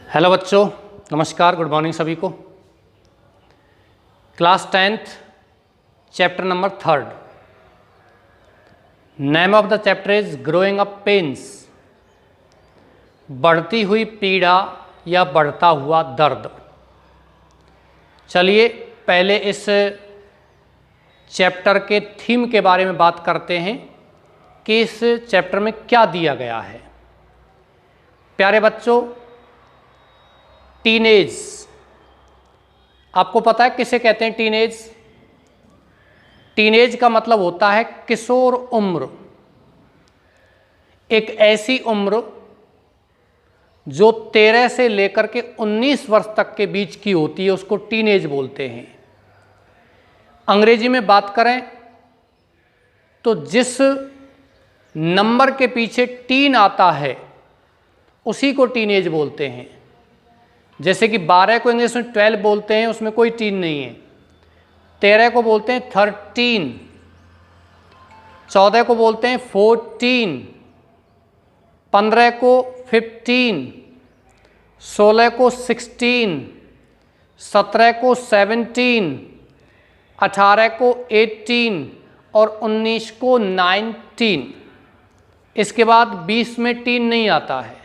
Hello बच्चों, नमस्कार, good morning सभी को। Class 10th chapter number 3। Name of the chapter is growing up pains. बढ़ती हुई पीड़ा या बढ़ता हुआ दर्द। चलिए पहले इस चैप्टर के थीम के बारे में बात करते हैं कि इस चैप्टर में क्या दिया गया है। प्यारे बच्चों, टीनेज, आपको पता है किसे कहते हैं टीनेज? टीनेज का मतलब होता है किशोर उम्र। एक ऐसी उम्र जो 13 से लेकर के 19 वर्ष तक के बीच की होती है, उसको टीनेज बोलते हैं। अंग्रेजी में बात करें तो जिस नंबर के पीछे टीन आता है उसी को टीनेज बोलते हैं। जैसे कि 12 को इंग्लिश में 12 बोलते हैं, उसमें कोई टीन नहीं है। 13 को बोलते हैं 13, 14 को बोलते हैं 14, 15 को 15, 16 को 16, 17 को 17, 18 को 18 और 19 को 19। इसके बाद 20 में टीन नहीं आता है।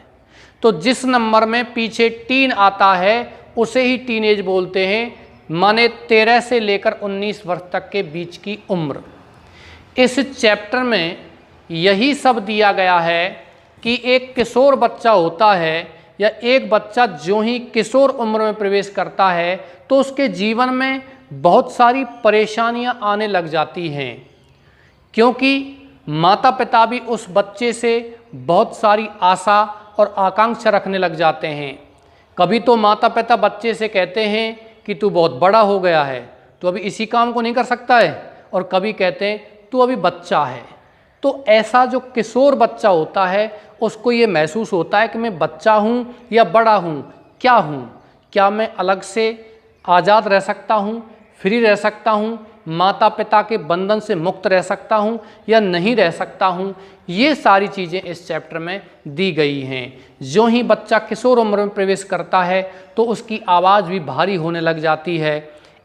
तो जिस नंबर में पीछे टीन आता है उसे ही टीनेज बोलते हैं, माने 13 से लेकर 19 वर्ष तक के बीच की उम्र। इस चैप्टर में यही सब दिया गया है कि एक किशोर बच्चा होता है या एक बच्चा जो ही किशोर उम्र में प्रवेश करता है तो उसके जीवन में बहुत सारी परेशानियां आने लग जाती हैं, क्योंकि माता पिता भी उस बच्चे से बहुत सारी आशा और आकांक्षा रखने लग जाते हैं। कभी तो माता पिता बच्चे से कहते हैं कि तू बहुत बड़ा हो गया है, तू अभी इसी काम को नहीं कर सकता है, और कभी कहते हैं तू अभी बच्चा है। तो ऐसा जो किशोर बच्चा होता है उसको ये महसूस होता है कि मैं बच्चा हूँ या बड़ा हूँ, क्या हूँ, क्या मैं अलग से आज़ाद रह सकता हूँ, फ्री रह सकता हूँ, माता पिता के बंधन से मुक्त रह सकता हूँ या नहीं रह सकता हूँ। ये सारी चीज़ें इस चैप्टर में दी गई हैं। जो ही बच्चा किशोर उम्र में प्रवेश करता है तो उसकी आवाज़ भी भारी होने लग जाती है।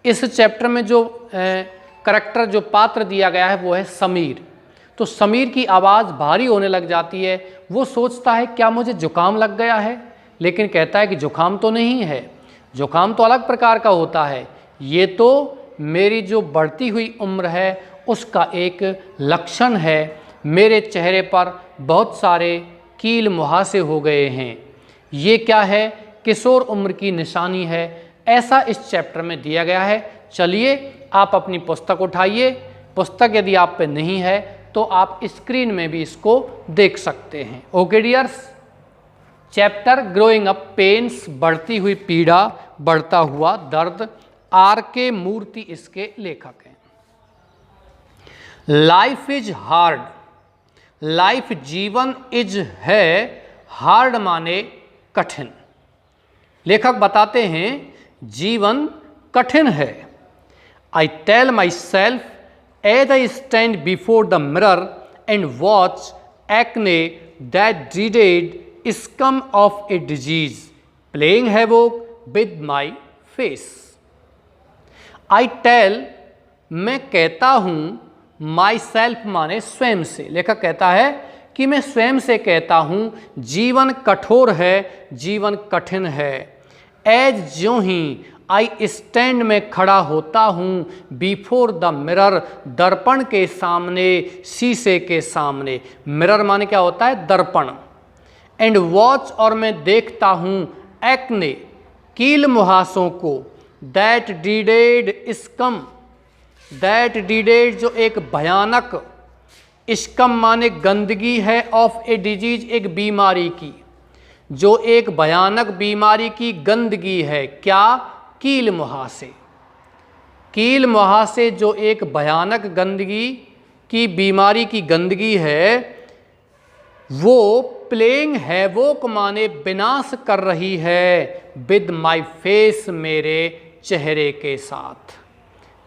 इस चैप्टर में जो करैक्टर, जो पात्र दिया गया है वो है समीर। तो समीर की आवाज़ भारी होने लग जाती है। वो सोचता है क्या मुझे जुकाम लग गया है, लेकिन कहता है कि जुकाम तो नहीं है, जुकाम तो अलग प्रकार का होता है, ये तो मेरी जो बढ़ती हुई उम्र है उसका एक लक्षण है। मेरे चेहरे पर बहुत सारे कील मुहासे हो गए हैं, ये क्या है? किशोर उम्र की निशानी है। ऐसा इस चैप्टर में दिया गया है। चलिए आप अपनी पुस्तक उठाइए। पुस्तक यदि आप पे नहीं है तो आप स्क्रीन में भी इसको देख सकते हैं। Okay dears, chapter growing up pains, बढ़ती हुई पीड़ा, बढ़ता हुआ दर्द। आर.के. मूर्ति इसके लेखक हैं। लाइफ इज हार्ड, लाइफ जीवन इज है, हार्ड माने कठिन। लेखक बताते हैं जीवन कठिन है। I tell myself as I stand before the mirror and watch acne that dreaded scum of a disease playing havoc with my face. I tell, मैं कहता हूँ, माई सेल्फ माने स्वयं से। लेखक कहता है कि मैं स्वयं से कहता हूँ जीवन कठोर है, जीवन कठिन है। एज जो ही आई स्टैंड में खड़ा होता हूँ, बिफोर द मिरर, दर्पण के सामने, शीशे के सामने। मिरर माने क्या होता है? दर्पण। एंड वॉच, और मैं देखता हूँ, एक्ने, कील मुहासों को, that dreaded scum, that dreaded जो एक भयानक, स्कम माने गंदगी है, ऑफ ए डिजीज एक बीमारी की, जो एक भयानक बीमारी की गंदगी है। क्या? कील मुहासे। कील मुहासे जो एक भयानक गंदगी की बीमारी की गंदगी है, वो प्लेइंग हैवोक माने विनाश कर रही है, विद माई फेस, मेरे चेहरे के साथ।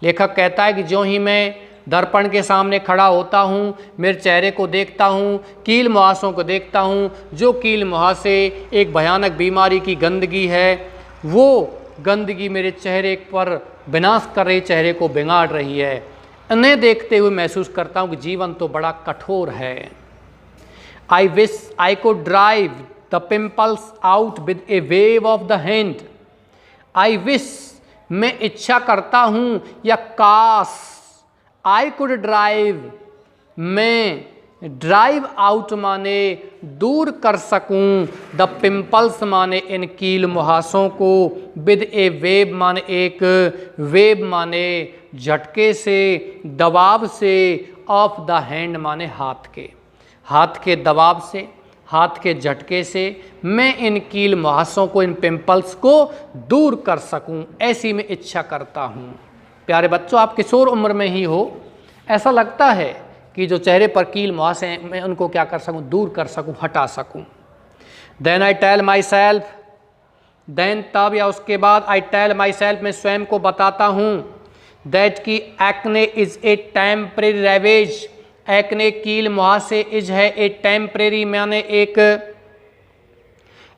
लेखक कहता है कि जो ही मैं दर्पण के सामने खड़ा होता हूँ, मेरे चेहरे को देखता हूँ, कील मुहासों को देखता हूँ, जो कील मुहासे एक भयानक बीमारी की गंदगी है, वो गंदगी मेरे चेहरे पर विनाश कर रही, चेहरे को बिगाड़ रही है। इन्हें देखते हुए महसूस करता हूँ कि जीवन तो बड़ा कठोर है। I wish I could drive the pimples out with A wave of the hand. I wish, मैं इच्छा करता हूँ या काश, आई कुड ड्राइव, मैं ड्राइव आउट माने दूर कर सकूं, द पिम्पल्स माने इन कील मुहासों को, विद ए वेव माने एक, वेव माने झटके से, दबाव से, ऑफ द हैंड माने हाथ के, हाथ के दबाव से, हाथ के झटके से मैं इन कील मुहासों को, इन पिंपल्स को दूर कर सकूं, ऐसी मैं इच्छा करता हूं। प्यारे बच्चों, आप किशोर उम्र में ही हो, ऐसा लगता है कि जो चेहरे पर कील मुहासे हैं मैं उनको क्या कर सकूं, दूर कर सकूं, हटा सकूं। Then I tell myself, then तब या उसके बाद, आई टेल माई सेल्फ, मैं स्वयं को बताता हूं, दैट की acne is a temporary ravages, acne कील मुहासे इज है ए टेम्परेरी माने एक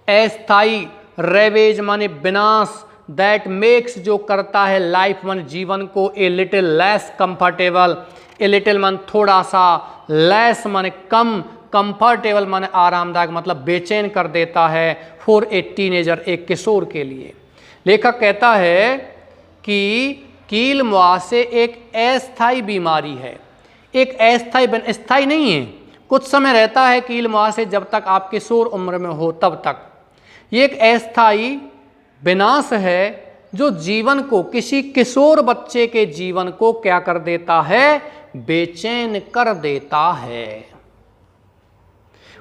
अस्थाई, रेवेज माने विनाश, दैट मेक्स जो करता है लाइफ माने जीवन को a little less comfortable, a little मान थोड़ा सा, लेस माने कम, कंफर्टेबल माने आरामदायक, मतलब बेचैन कर देता है, फॉर ए टीनेजर, एक किशोर के लिए। लेखक कहता है कि कील मुहासे एक अस्थाई बीमारी है, एक अस्थाई, स्थायी नहीं है, कुछ समय रहता है कील मुहासे, जब तक आप किशोर उम्र में हो तब तक। ये एक अस्थाई विनाश है जो जीवन को, किसी किशोर बच्चे के जीवन को क्या कर देता है, बेचैन कर देता है।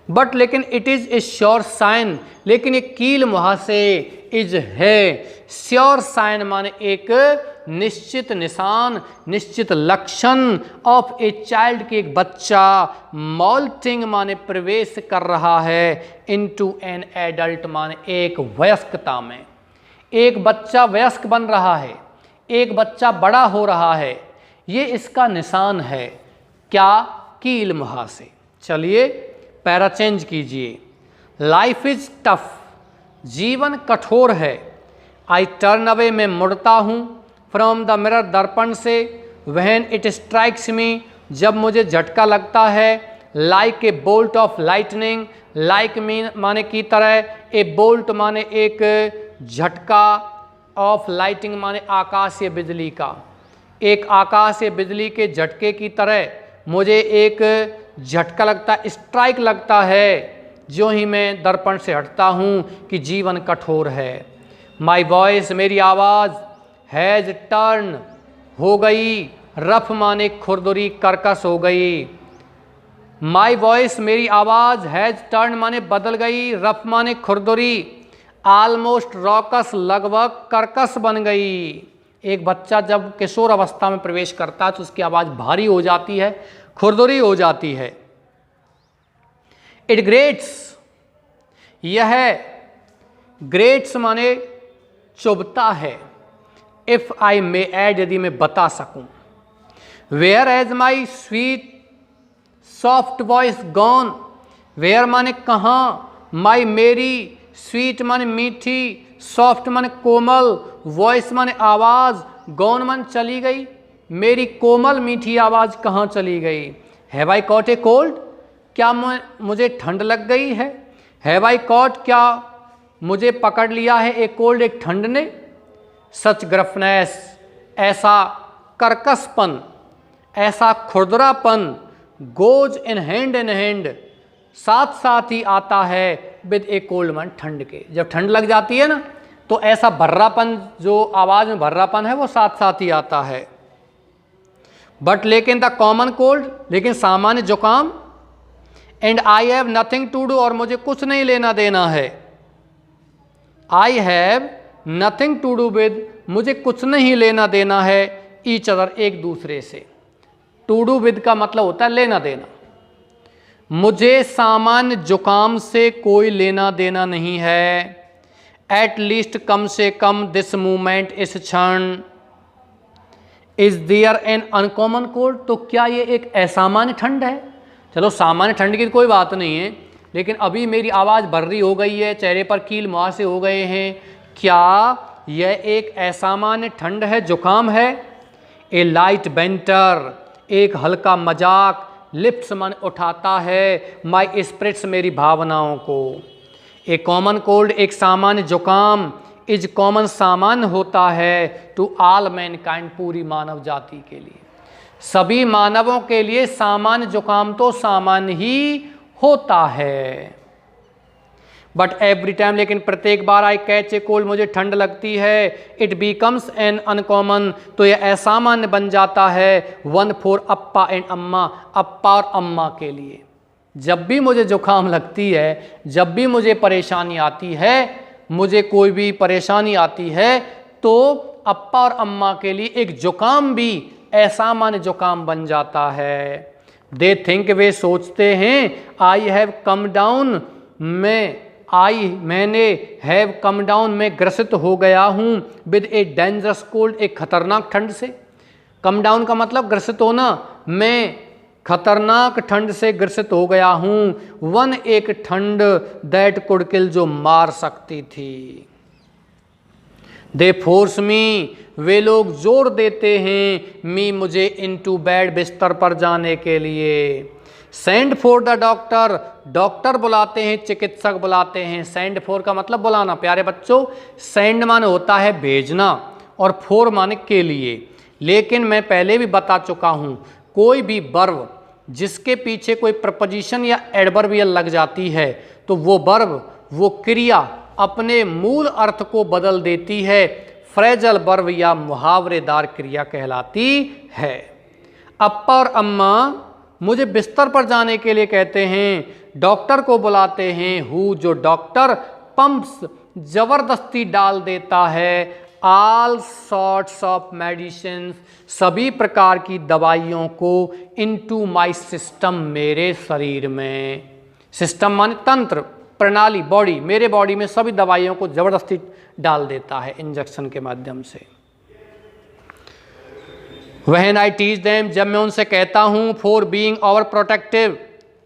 बट लेकिन it is a sure sign, लेकिन एक कील मुहासे इज है, श्योर साइन माने एक निश्चित निशान, निश्चित लक्षण, ऑफ ए चाइल्ड की एक बच्चा, मॉल्टिंग माने प्रवेश कर रहा है, इनटू एन एडल्ट माने एक वयस्कता में। एक बच्चा वयस्क बन रहा है, एक बच्चा बड़ा हो रहा है, ये इसका निशान है। क्या? कील मुहासे। चलिए पैरा चेंज कीजिए। लाइफ इज टफ, जीवन कठोर है। आई टर्न अवे, मैं मुड़ता हूँ, फ्रॉम द मिरर, दर्पण से, व्हेन इट स्ट्राइक्स मी, जब मुझे झटका लगता है, like a bolt of lightning, like mean माने की तरह, ए बोल्ट माने एक झटका, ऑफ लाइटिंग माने आकाशीय बिजली का, एक आकाशीय बिजली के झटके की तरह मुझे एक झटका लगता, स्ट्राइक लगता है जो ही मैं दर्पण से हटता हूँ कि जीवन कठोर है। माई वॉइस, मेरी आवाज़, हैज़ टर्न, हो गई, रफ माने खुरदुरी, कर्कश हो गई। माई वॉइस, मेरी आवाज़, हैज़ टर्न माने बदल गई, रफ माने खुरदुरी, आलमोस्ट रॉकस, लगभग कर्कश बन गई। एक बच्चा जब किशोर अवस्था में प्रवेश करता है तो उसकी आवाज़ भारी हो जाती है, खुरदुरी हो जाती है। इट ग्रेट्स, यह ग्रेट्स माने चुभता है। इफ आई मे ऐड, यदि मैं बता सकूं। Where has my sweet soft voice gone, where माने कहाँ, माई मेरी, स्वीट माने मीठी, सॉफ्ट माने कोमल, वॉइस माने आवाज़, गॉन माने चली गई, मेरी कोमल मीठी आवाज़ कहाँ चली गई। Have I caught a cold, क्या मुझे ठंड लग गई है। हैव आई कॉट, क्या मुझे पकड़ लिया है, ए कोल्ड, एक ठंड ने। सच ग्रफनेस, ऐसा कर्कशपन, ऐसा खुरदरापन, गोज इन हैंड, साथ साथ ही आता है विद ए कोल्ड मन, ठंड के। जब ठंड लग जाती है ना तो ऐसा भर्रापन, जो आवाज़ में भर्रापन है वो साथ साथ ही आता है। बट लेकिन द कॉमन कोल्ड, लेकिन सामान्य जुकाम, and I have nothing to do, और मुझे कुछ नहीं लेना देना है। I have nothing to do with, मुझे कुछ नहीं लेना देना है, ईच अदर, एक दूसरे से। टू डू विद का मतलब होता है लेना देना। मुझे सामान्य जुकाम से कोई लेना देना नहीं है। एट लीस्ट, कम से कम, दिस मूवमेंट, इस क्षण। Is there an uncommon cold, तो क्या ये एक असामान्य ठंड है? चलो सामान्य ठंड की कोई बात नहीं है, लेकिन अभी मेरी आवाज़ भर्री हो गई है, चेहरे पर कील मुहासे हो गए हैं, क्या यह एक असामान्य ठंड है, जुकाम है? ए लाइट बेंटर, एक हल्का मजाक, लिफ्ट्स मन उठाता है, माई स्पिरिट्स, मेरी भावनाओं को। ए कॉमन कोल्ड, एक सामान्य जुकाम, इज कॉमन, सामान्य होता है, टू ऑल मैनकाइंड, पूरी मानव जाति के लिए, सभी मानवों के लिए सामान्य जुकाम तो सामान्य ही होता है। बट एवरी टाइम, लेकिन प्रत्येक बार आई कैच ए कोल्ड, मुझे ठंड लगती है, इट बिकम्स एन अनकॉमन, तो यह असामान्य बन जाता है, वन फॉर अप्पा एंड अम्मा, अप्पा और अम्मा के लिए। जब भी मुझे जुकाम लगती है, जब भी मुझे परेशानी आती है, मुझे कोई भी परेशानी आती है, तो अप्पा और अम्मा के लिए एक जुकाम भी असामान्य जुकाम बन जाता है। दे थिंक, वे सोचते हैं, आई हैव कम डाउन, मैंने हैव कम डाउन, में ग्रसित हो गया हूँ, विद ए डेंजरस कोल्ड, एक खतरनाक ठंड से। कम डाउन का मतलब ग्रसित होना, मैं खतरनाक ठंड से ग्रसित हो गया हूँ, वन, एक ठंड, दैट कुड किल, जो मार सकती थी। दे फोर्स मी, वे लोग जोर देते हैं, मी, मुझे, इनटू बेड, बिस्तर पर जाने के लिए। Send for the doctor, doctor बुलाते हैं, चिकित्सक बुलाते हैं। सेंड फॉर का मतलब बुलाना। प्यारे बच्चों, सेंड माने होता है भेजना और फॉर माने के लिए, लेकिन मैं पहले भी बता चुका हूँ, कोई भी वर्ब जिसके पीछे कोई प्रपोजिशन या एडवर्बियल लग जाती है, तो वो वर्ब, वो क्रिया अपने मूल अर्थ को बदल देती है, फ्रेजल वर्ब या मुहावरेदार क्रिया कहलाती है। अप्पा और अम्मा मुझे बिस्तर पर जाने के लिए कहते हैं, डॉक्टर को बुलाते हैं, हु, जो डॉक्टर, पंप्स, जबरदस्ती डाल देता है, ऑल सॉर्ट्स ऑफ मेडिसिन, सभी प्रकार की दवाइयों को, इनटू माई सिस्टम, मेरे शरीर में। सिस्टम माने तंत्र, प्रणाली, बॉडी, मेरे बॉडी में सभी दवाइयों को जबरदस्ती डाल देता है इंजेक्शन के माध्यम से। When I teach them, जब मैं उनसे कहता हूँ, फॉर बीइंग ओवर प्रोटेक्टिव,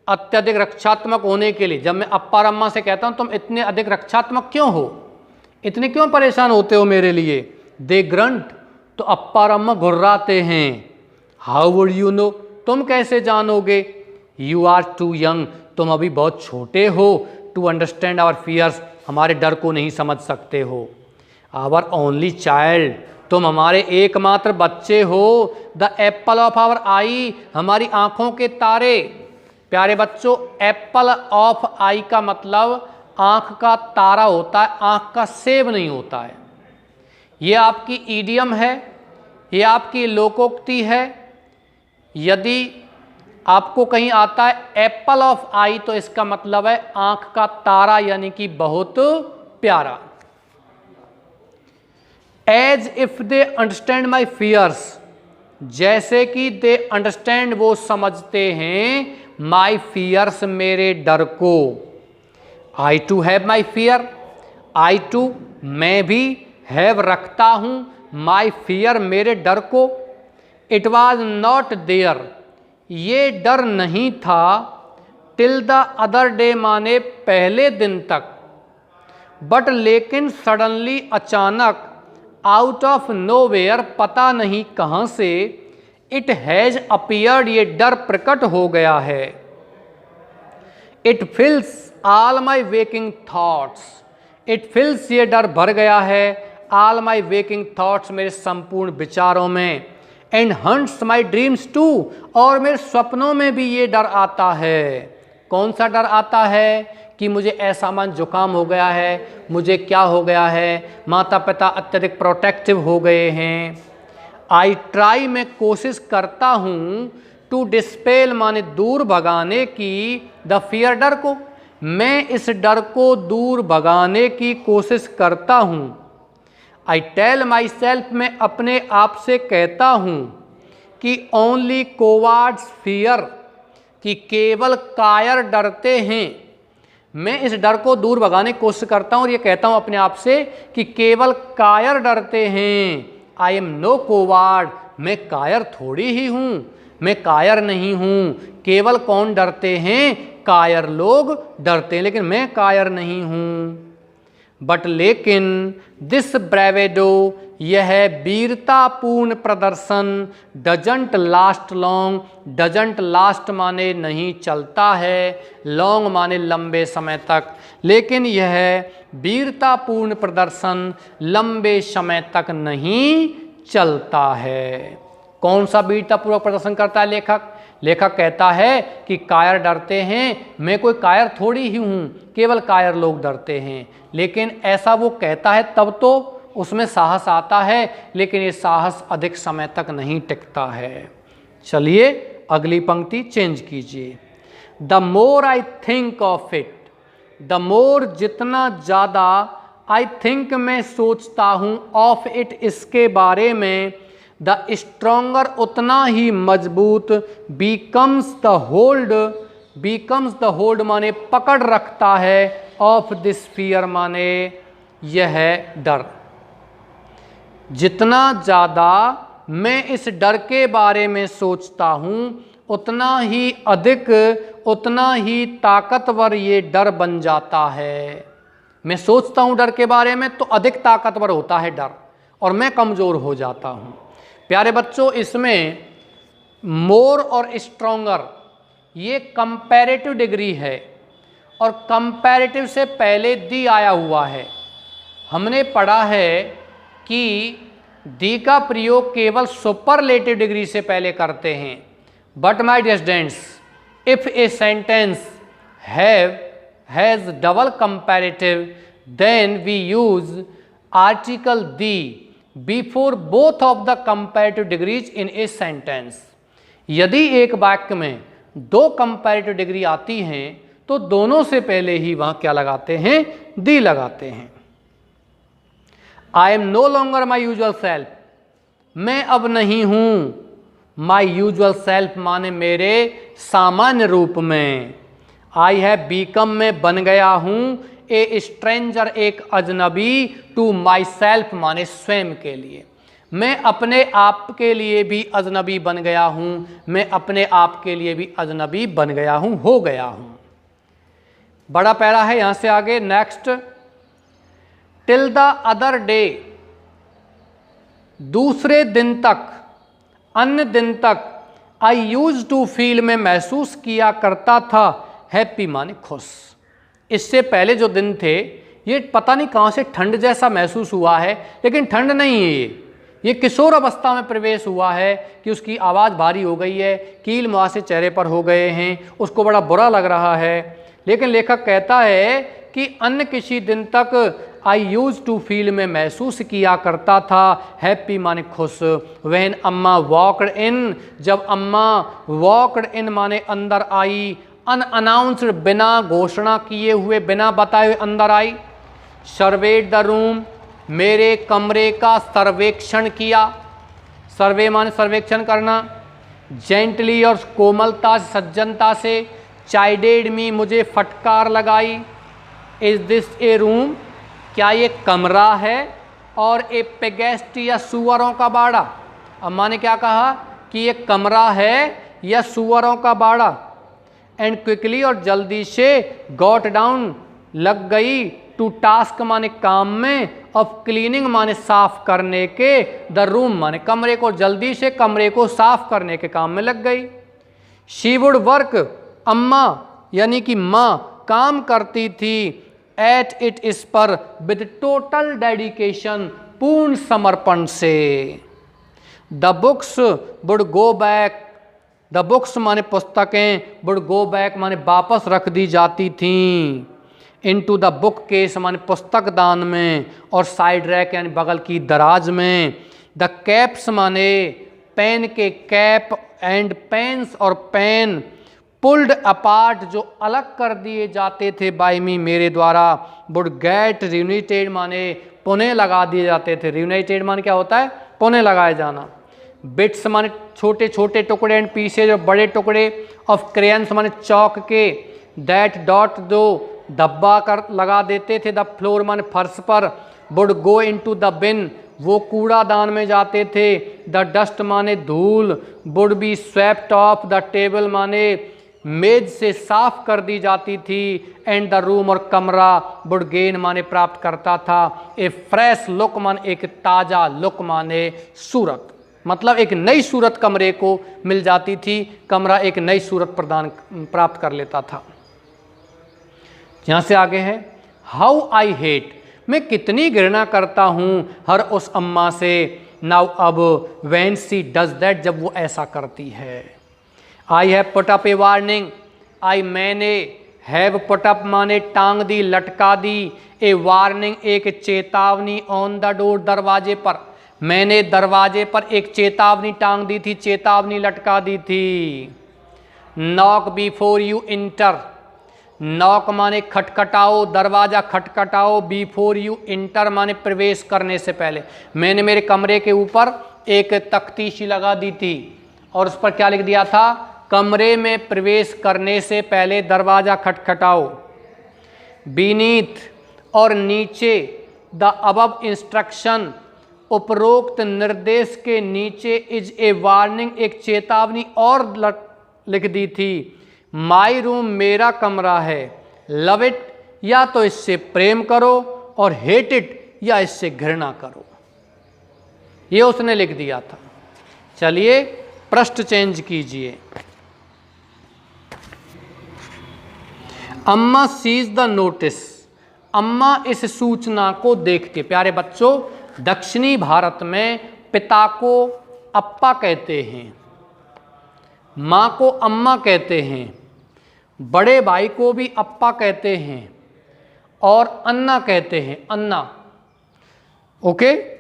अत्यधिक रक्षात्मक होने के लिए। जब मैं अप्पा और अम्मा से कहता हूँ तुम इतने अधिक रक्षात्मक क्यों हो, इतने क्यों परेशान होते हो मेरे लिए, दे ग्रंट, तो अप्पा और अम्मा घुर्राते हैं। हाउ वुड यू नो, तुम कैसे जानोगे, यू आर टू यंग, तुम अभी बहुत छोटे हो, टू अंडरस्टैंड आवर फियर्स, हमारे डर को नहीं समझ सकते हो। आवर ओनली चाइल्ड, तुम हमारे एकमात्र बच्चे हो, द एप्पल ऑफ आवर आई, हमारी आंखों के तारे। प्यारे बच्चों, एप्पल ऑफ आई का मतलब आंख का तारा होता है, आंख का सेब नहीं होता है। ये आपकी ईडियम है, ये आपकी लोकोक्ति है। यदि आपको कहीं आता है एप्पल ऑफ आई, तो इसका मतलब है आंख का तारा, यानी कि बहुत प्यारा। As if they understand my fears, जैसे कि दे अंडरस्टैंड, वो समझते हैं, माई फियर्स, मेरे डर को। I too have my fear, I too, मैं भी, हैव, रखता हूं, माई फियर, मेरे डर को। इट वॉज नॉट देयर, ये डर नहीं था, टिल द अदर डे, माने पहले दिन तक, बट लेकिन सडनली, अचानक, आउट ऑफ नोवेयर, पता नहीं कहां से, इट हैज अपीयर्ड, ये डर प्रकट हो गया है। It fills all my waking thoughts, it fills, ये डर भर गया है, ऑल माई वेकिंग थॉट्स, मेरे संपूर्ण विचारों में, and haunts my dreams too, और मेरे स्वप्नों में भी ये डर आता है। कौन सा डर आता है कि मुझे असामान्य जुकाम हो गया है, मुझे क्या हो गया है, माता पिता अत्यधिक प्रोटेक्टिव हो गए हैं। आई ट्राई, मैं कोशिश करता हूँ, टू डिस्पेल, माने दूर भगाने की, द फियर, डर को, मैं इस डर को दूर भगाने की कोशिश करता हूँ। आई टेल माई सेल्फ, मैं अपने आप से कहता हूँ कि ओनली कोवार्ड्स फियर, कि केवल कायर डरते हैं। मैं इस डर को दूर भगाने की कोशिश करता हूँ और ये कहता हूँ अपने आप से कि केवल कायर डरते हैं। आई एम नो कोवार्ड, मैं कायर थोड़ी ही हूँ, मैं कायर नहीं हूँ। केवल कौन डरते हैं? कायर लोग डरते हैं, लेकिन मैं कायर नहीं हूँ। बट लेकिन दिस ब्रेवेडो, यह वीरतापूर्ण प्रदर्शन doesn't last long, doesn't last माने नहीं चलता है, लॉन्ग माने लंबे समय तक, लेकिन यह वीरतापूर्ण प्रदर्शन लंबे समय तक नहीं चलता है। कौन सा वीरतापूर्वक प्रदर्शन करता है लेखक? लेखक कहता है कि कायर डरते हैं, मैं कोई कायर थोड़ी ही हूँ, केवल कायर लोग डरते हैं। लेकिन ऐसा वो कहता है तब तो उसमें साहस आता है, लेकिन ये साहस अधिक समय तक नहीं टिकता है। चलिए अगली पंक्ति चेंज कीजिए। The more I think of it, the more जितना ज़्यादा, आई थिंक मैं सोचता हूँ, ऑफ इट इसके बारे में, द स्ट्रोंगर उतना ही मजबूत, becomes the hold, becomes the hold माने पकड़ रखता है, ऑफ दिस फियर माने यह डर। जितना ज़्यादा मैं इस डर के बारे में सोचता हूँ, उतना ही अधिक, उतना ही ताकतवर ये डर बन जाता है। मैं सोचता हूँ डर के बारे में तो अधिक ताकतवर होता है डर, और मैं कमज़ोर हो जाता हूँ। प्यारे बच्चों, इसमें मोर और स्ट्रोंगर ये कंपैरेटिव डिग्री है, और कंपैरेटिव से पहले दी आया हुआ है। हमने पढ़ा है कि दी का प्रयोग केवल सुपरलेटिव डिग्री से पहले करते हैं। But my dear students, if a sentence has double comparative, then we use article the before both of the comparative degrees in a sentence. यदि एक वाक्य में दो कंपैरेटिव डिग्री आती हैं तो दोनों से पहले ही वहां क्या लगाते हैं? दी लगाते हैं। I am no longer my usual self, मैं अब नहीं हूं माई यूजुअल सेल्फ माने मेरे सामान्य रूप में। आई हैव बीकम में बन गया हूं, ए स्ट्रेंजर एक अजनबी, टू माई सेल्फ माने स्वयं के लिए। मैं अपने आप के लिए भी अजनबी बन गया हूं, मैं अपने आप के लिए भी अजनबी बन गया हूं, हो गया हूं। बड़ा पैरा है, यहां से आगे next. Till the other day, दूसरे दिन तक, अन्य दिन तक, आई यूज टू फील में महसूस किया करता था, हैप्पी माने खुश। इससे पहले जो दिन थे ये पता नहीं कहाँ से ठंड जैसा महसूस हुआ है, लेकिन ठंड नहीं है, ये किशोर अवस्था में प्रवेश हुआ है कि उसकी आवाज़ भारी हो गई है, कील मुहासे चेहरे पर हो गए हैं, उसको बड़ा बुरा लग रहा है। लेकिन लेखक कहता है कि अन्य किसी दिन तक आई यूज टू फील में महसूस किया करता था, हैप्पी माने खुश। व्हेन अम्मा वॉकड इन, जब अम्मा वॉकड इन माने अंदर आई, अनअनाउंस्ड बिना घोषणा किए हुए, बिना बताए हुए अंदर आई। सर्वेड द रूम, मेरे कमरे का सर्वेक्षण किया, सर्वे माने सर्वेक्षण करना। जेंटली और कोमलता सज्जनता से, चाइडेड मी माने फटकार लगाई। इज दिस ए रूम, क्या ये कमरा है? और ए पेगेस्ट या सुअरों का बाड़ा। अम्मा ने क्या कहा कि ये कमरा है या सुअरों का बाड़ा। एंड क्विकली और जल्दी से, गॉट डाउन लग गई, टू टास्क माने काम में, ऑफ क्लीनिंग माने साफ करने के, द रूम माने कमरे को, जल्दी से कमरे को साफ करने के काम में लग गई। शी वुड वर्क, अम्मा यानी कि माँ काम करती थी, एट इट इस पर, विद टोटल डेडिकेशन पूर्ण समर्पण से। The books would go back, the books माने पुस्तकें, वुड गो बैक माने वापस रख दी जाती थीं, इनटू द बुक केस माने पुस्तक दान में, और साइड रैक यानी बगल की दराज में। द कैप्स माने पेन के कैप, एंड पेन्स और पेन, पुल्ड अपार्ट जो अलग कर दिए जाते थे, बाय मी मेरे द्वारा, वुड गेट रियूनाइटेड माने पुनः लगा दिए जाते थे। रियूनाइटेड माने क्या होता है? पुनः लगाया जाना। बिट्स माने छोटे छोटे टुकड़े, एंड पीसेज और बड़े टुकड़े, ऑफ क्रेयंस माने चौक के, दैट डॉट जो धब्बा कर लगा देते थे, द फ्लोर माने फर्श पर, वुड गो इनटू द बिन वो कूड़ादान में जाते थे। द डस्ट माने धूल, would be swept of the table माने मेज से साफ कर दी जाती थी। एंड द रूम और कमरा वुड गेन माने प्राप्त करता था। ए फ्रेश लुक माने एक ताज़ा लुक माने सूरत, मतलब एक नई सूरत कमरे को मिल जाती थी, कमरा एक नई सूरत प्राप्त कर लेता था। यहाँ से आगे है हाउ आई हेट, मैं कितनी घृणा करता हूँ हर उस अम्मा से। नाउ अब व्हेन शी डज दैट, जब वो ऐसा करती है। I have put up a warning, I मैंने, हैव पुट अप माने टांग दी, लटका दी, ए वार्निंग एक चेतावनी, ऑन द डोर दरवाजे पर, मैंने दरवाजे पर एक चेतावनी टांग दी थी, चेतावनी लटका दी थी। Knock before you inter, knock माने खटखटाओ, दरवाज़ा खटखटाओ, बिफोर यू इंटर माने प्रवेश करने से पहले। मैंने मेरे कमरे के ऊपर एक तख्ती सी लगा दी थी और उस पर क्या लिख दिया था, कमरे में प्रवेश करने से पहले दरवाज़ा खटखटाओ। बीनीथ और नीचे, द अबव इंस्ट्रक्शन उपरोक्त निर्देश के नीचे, इज ए वार्निंग एक चेतावनी और लिख दी थी। माई रूम मेरा कमरा है, लव इट या तो इससे प्रेम करो और हेट इट या इससे घृणा करो, ये उसने लिख दिया था। चलिए पृष्ठ चेंज कीजिए। अम्मा सीज द नोटिस, अम्मा इस सूचना को देखते। प्यारे बच्चों, दक्षिणी भारत में पिता को अप्पा कहते हैं, माँ को अम्मा कहते हैं, बड़े भाई को भी अप्पा कहते हैं और अन्ना कहते हैं, अन्ना। ओके,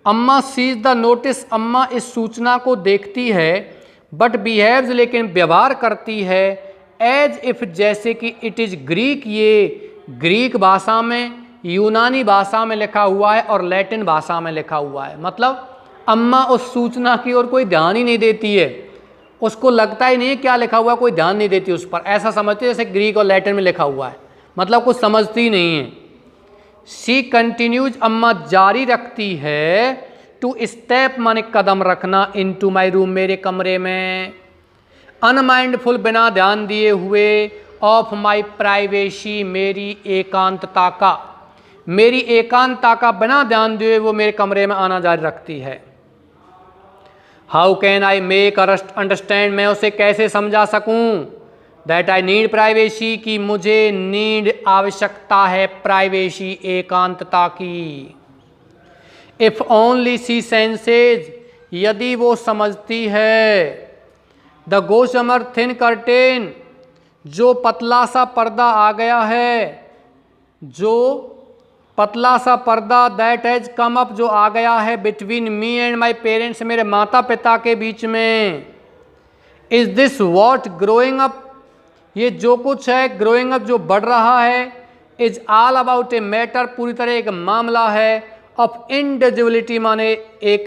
अम्मा सीज द नोटिस, अम्मा इस सूचना को देखती है, बट बिहेव्स लेकिन व्यवहार करती है, एज इफ जैसे कि इट इज ग्रीक, ये ग्रीक भाषा में, यूनानी भाषा में लिखा हुआ है और लैटिन भाषा में लिखा हुआ है। मतलब अम्मा उस सूचना की ओर कोई ध्यान ही नहीं देती है, उसको लगता ही नहीं है क्या लिखा हुआ, कोई ध्यान नहीं देती उस पर, ऐसा समझती है जैसे ग्रीक और लैटिन में लिखा हुआ है, मतलब कुछ समझती ही नहीं है। शी कंटिन्यूज, अम्मा जारी रखती है, टू स्टेप माने कदम रखना, इन टू माई रूम मेरे कमरे में, अनमाइंडफुल बिना ध्यान दिए हुए, ऑफ माई प्राइवेसी मेरी एकांतता का, मेरी एकांतता का बिना ध्यान दिए वो मेरे कमरे में आना जारी रखती है। How can I make understand, मैं उसे कैसे समझा सकूं, दैट आई नीड प्राइवेसी, की मुझे नीड आवश्यकता है प्राइवेसी एकांतता की। इफ ओनली सी सेंसेज, यदि वो समझती है, द गोशमर थिन कर्टेन, जो पतला सा पर्दा आ गया है, जो पतला सा पर्दा, दैट हैज कम अप, जो आ गया है, between me and my parents, मेरे माता पिता के बीच में। Is this what growing up, ये जो कुछ है ग्रोइंग अप जो बढ़ रहा है, is all about a matter, पूरी तरह एक मामला है, ऑफ इंडिविजुअलिटी माने एक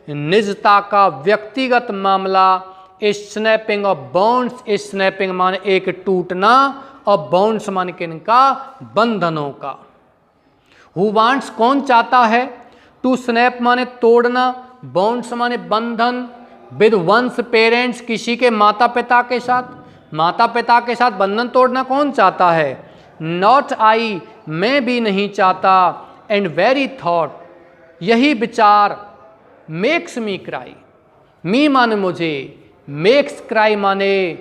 निजता का व्यक्तिगत मामला, स्नैपिंग ऑफ बॉन्ड्स, स्नैपिंग माने एक टूटना, और बॉन्ड्स माने किनका, बंधनों का। हु वांट्स कौन चाहता है, टू स्नैप माने तोड़ना, बॉन्ड्स माने बंधन, विद वंस पेरेंट्स किसी के माता पिता के साथ, माता पिता के साथ बंधन तोड़ना कौन चाहता है। नॉट आई, मैं भी नहीं चाहता, एंड वेरी थॉट, यही विचार, मेक्स मी क्राई, मी माने मुझे, मेक्स क्राई माने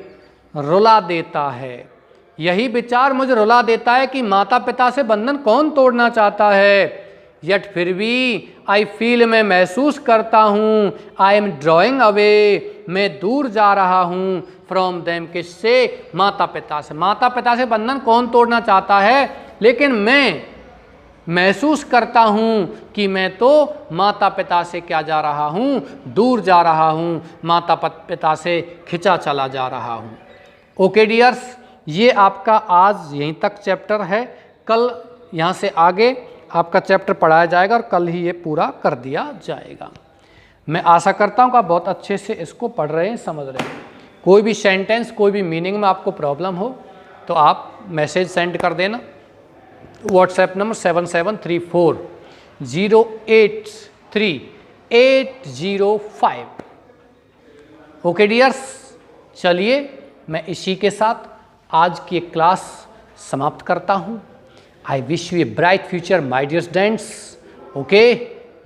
रुला देता है, यही विचार मुझे रुला देता है कि माता पिता से बंधन कौन तोड़ना चाहता है। यट फिर भी आई फील, मैं महसूस करता हूँ, आई एम ड्रॉइंग अवे, मैं दूर जा रहा हूँ, फ्रॉम देम, किससे, माता पिता से। माता पिता से बंधन कौन तोड़ना चाहता है, लेकिन मैं महसूस करता हूँ कि मैं तो माता पिता से क्या जा रहा हूँ, दूर जा रहा हूँ, माता पिता से खिंचा चला जा रहा हूँ। ओके डियर्स, ये आपका आज यहीं तक चैप्टर है, कल यहाँ से आगे आपका चैप्टर पढ़ाया जाएगा और कल ही ये पूरा कर दिया जाएगा। मैं आशा करता हूँ कि आप बहुत अच्छे से इसको पढ़ रहे हैं, समझ रहे हैं। कोई भी सेंटेंस, कोई भी मीनिंग में आपको प्रॉब्लम हो तो आप मैसेज सेंड कर देना। WhatsApp number 773408 3805। ओके डियर्स, चलिए मैं इसी के साथ आज की क्लास समाप्त करता हूँ। I wish you a bright future my dear students. Okay,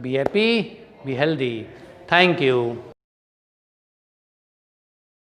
be happy, be healthy. Thank you.